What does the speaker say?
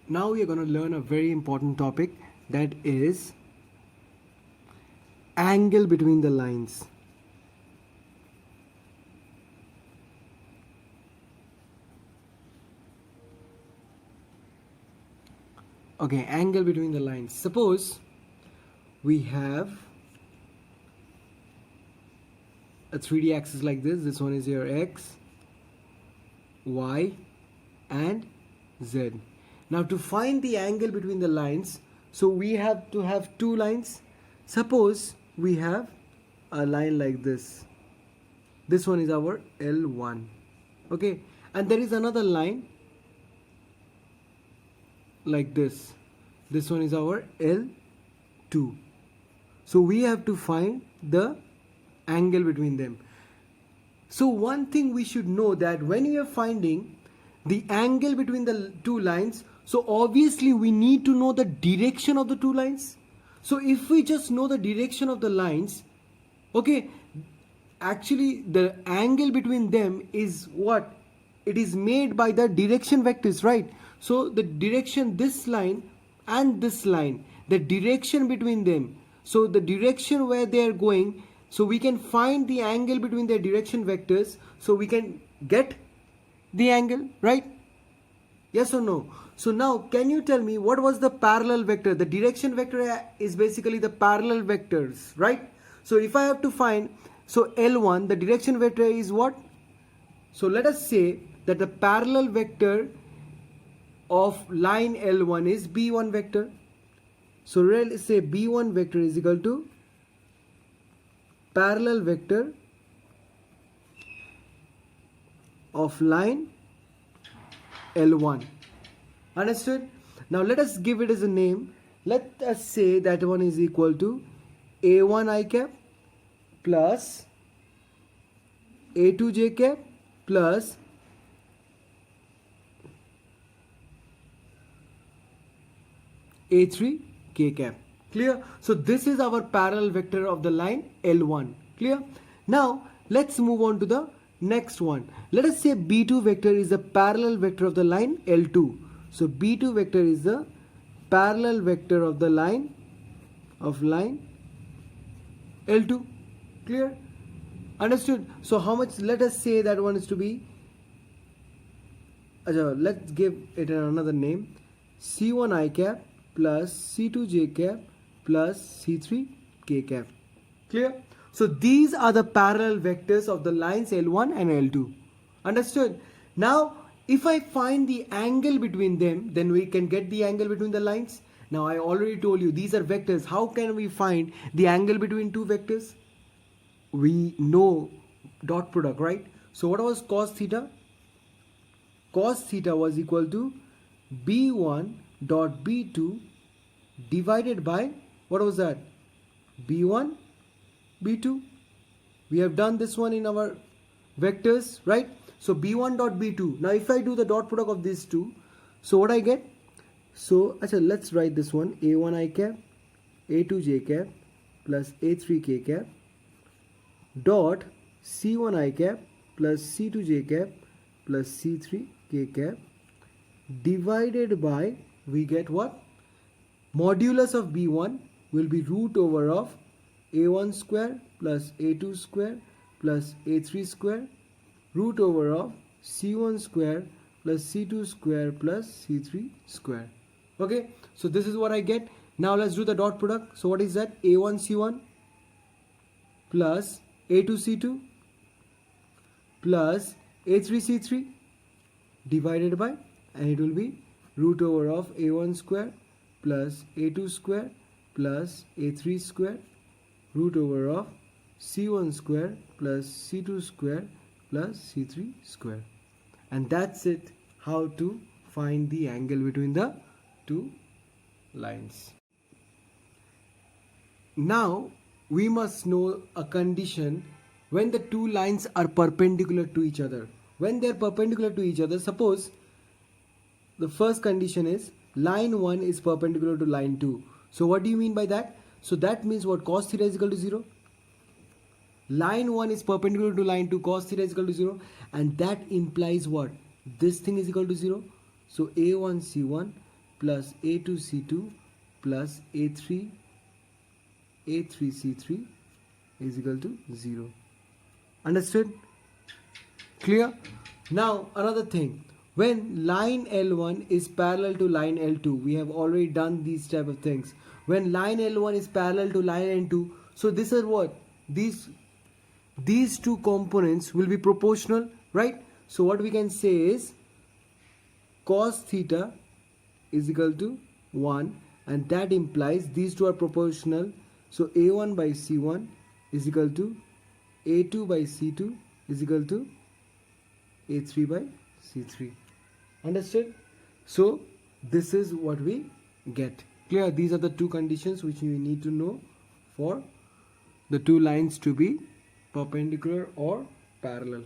Now we are going to learn a very important topic, that is angle between the lines. Okay, angle between the lines. Suppose we have a 3D axis like this. This one is your X, Y and Z. Now to find the angle between the lines, so we have to have two lines. Suppose we have a line like this. This one is our L1. Okay, and there is another line like this. This one is our L2. So we have to find the angle between them. So one thing we should know, that when we are finding the angle between the two lines, so obviously we need to know the direction of the two lines. So if we just know the direction of the lines, okay, actually the angle between them is what? It is made by the direction vectors, right? So the direction, this line and this line, the direction between them, so the direction where they are going, so we can find the angle between their direction vectors, so we can get the angle, right? Yes or no? So now can you tell me what was the parallel vector? The direction vector is basically the parallel vectors, right? So if I have to find, so L1, the direction vector is what? So let us say that the parallel vector of line L1 is B1 vector. So let's say B1 vector is equal to parallel vector of line L1. Understood? Now let us give it as a name. Let us say that one is equal to A1 I cap plus A2 j cap plus A3 k cap. Clear? So this is our parallel vector of the line L1. Clear? Now let's move on to the next one. Let us say B2 vector is the parallel vector of the line L2. So B2 vector is the parallel vector of the line L2. Clear? Understood? So how much? Let us say that one is to be, let's give it another name, C1 I cap plus C2 j cap plus C3 k cap. Clear? So these are the parallel vectors of the lines L1 and L2. Understood? Now if I find the angle between them, then we can get the angle between the lines. Now I already told you these are vectors. How can we find the angle between two vectors? We know dot product, right? So what was cos theta? Cos theta was equal to B1 dot B2 divided by, what was that? B1 B2. We have done this one in our vectors, right? So B1 dot B2. Now if I do the dot product of these two, so what I get? So let's write this one, A1 I cap, A2 j cap plus A3 k cap dot C1 I cap plus C2 j cap plus C3 k cap divided by, we get what? Modulus of B1 will be root over of A1 square plus A2 square plus A3 square root over of C1 square plus C2 square plus C3 square. Okay, so this is what I get. Now let's do the dot product. So what is that? A1 C1 plus A2 C2 plus A3 C3 divided by, and it will be root over of A1 square plus A2 square plus A3 square root over of C1 square plus C2 square plus C3 square. And that's it, how to find the angle between the two lines. Now we must know a condition when the two lines are perpendicular to each other. When they are perpendicular to each other, suppose the first condition is line 1 is perpendicular to line 2. So what do you mean by that? So that means what? Cos theta is equal to 0. Line 1 is perpendicular to line 2, cos theta is equal to 0, and that implies what? This thing is equal to 0. So A1 C1 plus A2 C2 plus A3 C3 is equal to 0. Understood? Clear? Now another thing, when line L1 is parallel to line L2, we have already done these type of things. When line L1 is parallel to line L2, so this is what? These two components will be proportional, right? So what we can say is cos theta is equal to 1, and that implies these two are proportional. So A1 by C1 is equal to A2 by C2 is equal to A3 by C3. Understood? So this is what we get. Clear? These are the two conditions which you need to know for the two lines to be perpendicular or parallel.